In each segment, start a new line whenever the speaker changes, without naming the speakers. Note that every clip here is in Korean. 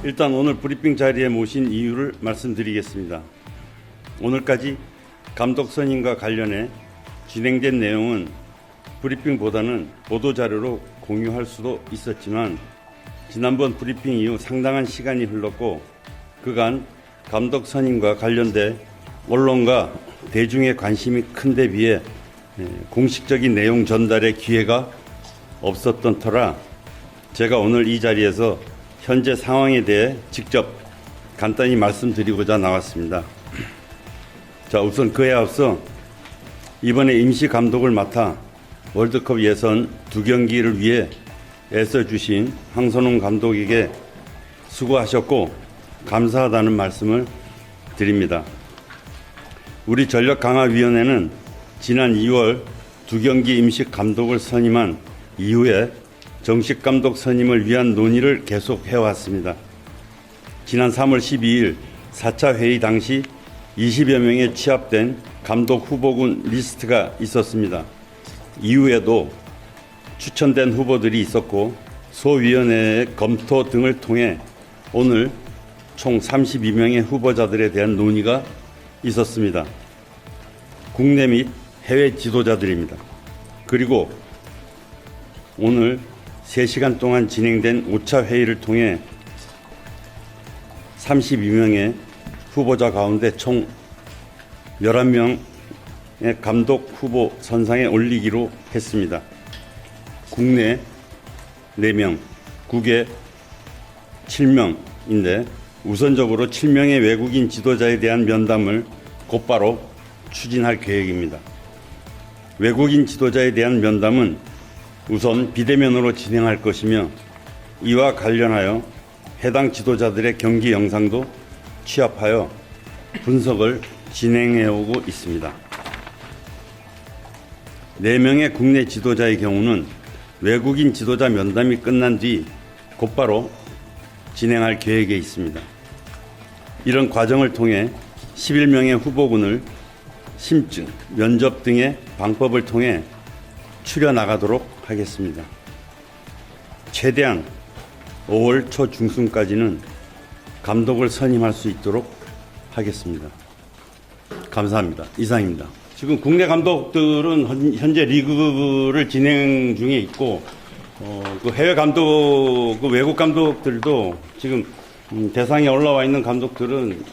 일단 오늘 브리핑 자리에 모신 이유를 말씀드리겠습니다. 오늘까지 감독 선임과 관련해 진행된 내용은 브리핑보다는 보도자료로 공유할 수도 있었지만 지난번 브리핑 이후 상당한 시간이 흘렀고 그간 감독 선임과 관련돼 언론과 대중의 관심이 큰 데 비해 공식적인 내용 전달의 기회가 없었던 터라 제가 오늘 이 자리에서 현재 상황에 대해 직접 간단히 말씀드리고자 나왔습니다. 자, 우선 그에 앞서 이번에 임시 감독을 맡아 월드컵 예선 2경기를 위해 애써주신 황선홍 감독에게 수고하셨고 감사하다는 말씀을 드립니다. 우리 전력강화위원회는 지난 2월 2경기 임시 감독을 선임한 이후에 정식 감독 선임을 위한 논의를 계속 해왔습니다. 지난 3월 12일 4차 회의 당시 20여 명의 취합된 감독 후보군 리스트가 있었습니다. 이후에도 추천된 후보들이 있었고 소위원회의 검토 등을 통해 오늘 총 32명의 후보자들에 대한 논의가 있었습니다. 국내 및 해외 지도자들입니다. 그리고 오늘 3시간 동안 진행된 5차 회의를 통해 32명의 후보자 가운데 총 11명의 감독 후보 선상에 올리기로 했습니다. 국내 4명, 국외 7명인데 우선적으로 7명의 외국인 지도자에 대한 면담을 곧바로 추진할 계획입니다. 외국인 지도자에 대한 면담은 우선 비대면으로 진행할 것이며 이와 관련하여 해당 지도자들의 경기 영상도 취합하여 분석을 진행해오고 있습니다. 4명의 국내 지도자의 경우는 외국인 지도자 면담이 끝난 뒤 곧바로 진행할 계획에 있습니다. 이런 과정을 통해 11명의 후보군을 심증, 면접 등의 방법을 통해 추려나가도록 하겠습니다. 최대한 5월 초 중순까지는 감독을 선임할 수 있도록 하겠습니다. 감사합니다. 이상입니다. 지금 국내 감독들은 현재 리그를 진행 중에 있고 그 해외 감독, 그 외국 감독들도 지금 대상에 올라와 있는 감독들은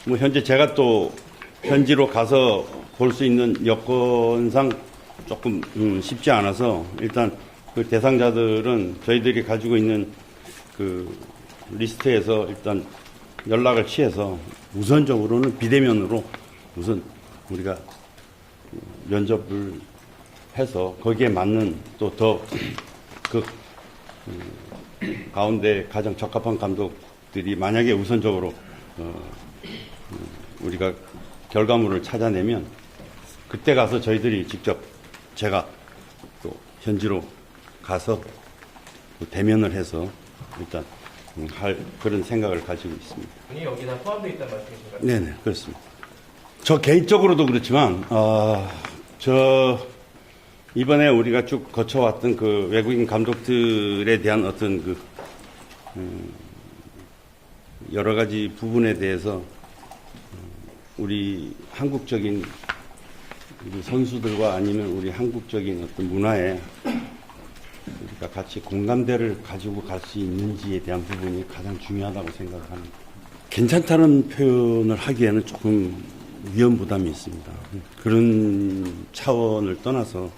뭐 현재 제가 또 현지로 가서 볼 수 있는 여건상 조금 쉽지 않아서 일단 그 대상자들은 저희들이 가지고 있는 그 리스트에서 일단 연락을 취해서 우선적으로는 비대면으로 우선 우리가 면접을 해서 거기에 맞는 또 더 그 가운데 가장 적합한 감독들이 만약에 우선적으로 우리가 결과물을 찾아내면 그때 가서 저희들이 직접 제가 또 현지로 가서 대면을 해서 일단 할 그런 생각을 가지고 있습니다.
아니 여기 다 포함되어 있다는 말씀이신가요?
네네, 그렇습니다. 저 개인적으로도 그렇지만 저 이번에 우리가 쭉 거쳐왔던 그 외국인 감독들에 대한 어떤 그 여러 가지 부분에 대해서 우리 한국적인 우리 선수들과 아니면 우리 한국적인 어떤 문화에 우리가 같이 공감대를 가지고 갈 수 있는지에 대한 부분이 가장 중요하다고 생각합니다. 괜찮다는 표현을 하기에는 조금 위험 부담이 있습니다. 그런 차원을 떠나서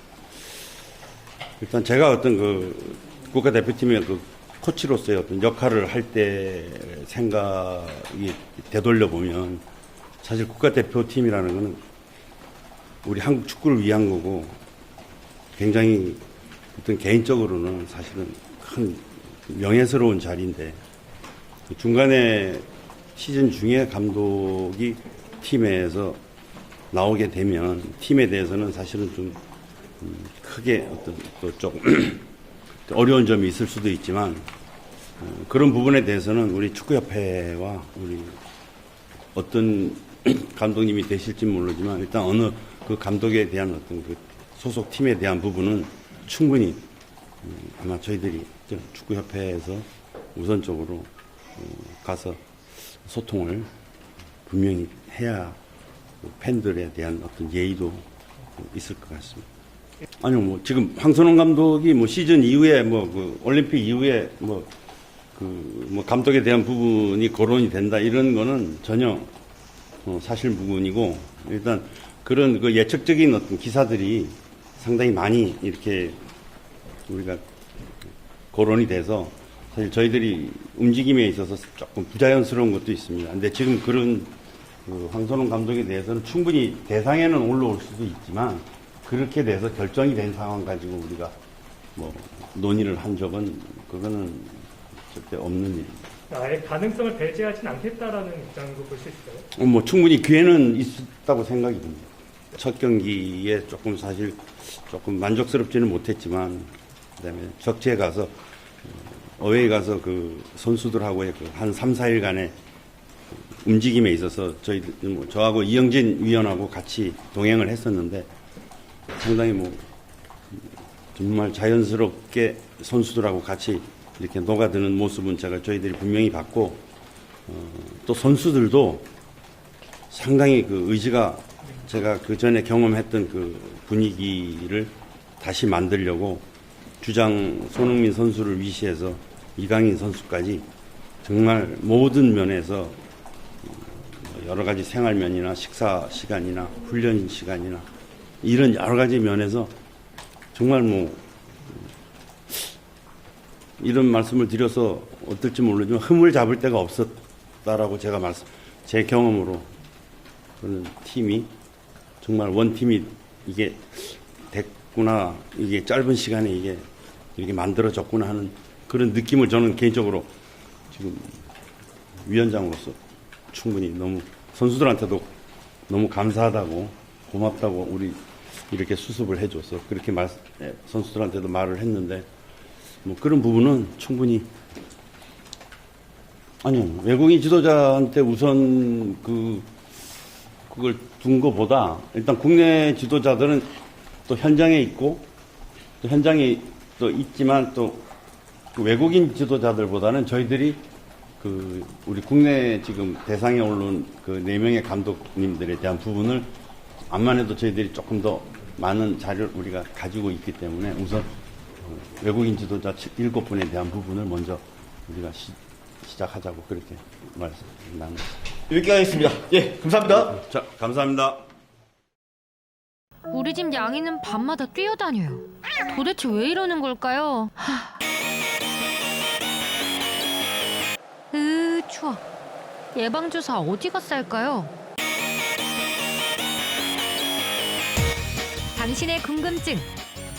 일단 제가 어떤 그 국가대표팀의 그 코치로서의 어떤 역할을 할 때 생각이 되돌려 보면 사실 국가대표팀이라는 거는 우리 한국 축구를 위한 거고 굉장히 어떤 개인적으로는 사실은 큰 명예스러운 자리인데 중간에 시즌 중에 감독이 팀에서 나오게 되면 팀에 대해서는 사실은 좀 크게 어떤 또 조금 어려운 점이 있을 수도 있지만 그런 부분에 대해서는 우리 축구협회와 우리 어떤 감독님이 되실지 모르지만 일단 어느 그 감독에 대한 어떤 그 소속 팀에 대한 부분은 충분히 아마 저희들이 축구협회에서 우선적으로 가서 소통을 분명히 해야 팬들에 대한 어떤 예의도 있을 것 같습니다. 아니요, 뭐 지금 황선홍 감독이 뭐 시즌 이후에 뭐 그 올림픽 이후에 뭐 감독에 대한 부분이 거론이 된다 이런 거는 전혀 사실 무근이고, 일단 그런 그 예측적인 어떤 기사들이 상당히 많이 이렇게 우리가 거론이 돼서 사실 저희들이 움직임에 있어서 조금 부자연스러운 것도 있습니다. 근데 지금 그런 그 황선홍 감독에 대해서는 충분히 대상에는 올라올 수도 있지만, 그렇게 돼서 결정이 된 상황 가지고 우리가 뭐 논의를 한 적은 그거는 절대 없는 일입니다.
아예 가능성을 배제하진 않겠다라는 입장으로 볼 수 있어요.
뭐 충분히 기회는 있었다고 생각이 듭니다. 첫 경기에 조금 사실 조금 만족스럽지는 못했지만, 그다음에 적지에 가서 어웨이 가서 그 선수들하고의 그 한 3, 4일간의 움직임에 있어서 저희들 뭐 저하고 이영진 위원하고 같이 동행을 했었는데, 상당히 뭐 정말 자연스럽게 선수들하고 같이 이렇게 녹아드는 모습은 저희들이 분명히 봤고, 또 선수들도 상당히 그 의지가 제가 그 전에 경험했던 그 분위기를 다시 만들려고 주장 손흥민 선수를 위시해서 이강인 선수까지 정말 모든 면에서 여러 가지 생활면이나 식사 시간이나 훈련 시간이나 이런 여러 가지 면에서 정말 뭐 이런 말씀을 드려서 어떨지 모르지만 흠을 잡을 데가 없었다라고 제 경험으로 그런 팀이 정말 원팀이 이게 됐구나, 이게 짧은 시간에 이게 이렇게 만들어졌구나 하는 그런 느낌을 저는 개인적으로 지금 위원장으로서 충분히 너무 선수들한테도 너무 감사하다고 고맙다고 우리 이렇게 수습을 해줘서 그렇게 선수들한테도 말을 했는데, 뭐 그런 부분은 충분히 아니요, 외국인 지도자한테 우선 그걸 둔 것보다 일단 국내 지도자들은 또 현장에 있고 또 현장에 또 있지만 또그 외국인 지도자들보다는 저희들이 우리 국내 지금 대상에 오른 그 4명의 감독님들에 대한 부분을 암만 해도 저희들이 조금 더 많은 자료를 우리가 가지고 있기 때문에 우선 외국인 지도자 7분에 대한 부분을 먼저 우리가 시작하자고 그렇게 말씀 나눴습니다.
여기까지 하겠습니다. 예, 감사합니다.
자, 감사합니다.
우리 집 양이는 밤마다 뛰어다녀요. 도대체 왜 이러는 걸까요? 추워. 예방주사 어디가 쌀까요? 당신의 궁금증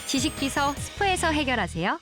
지식비서 스프에서 해결하세요.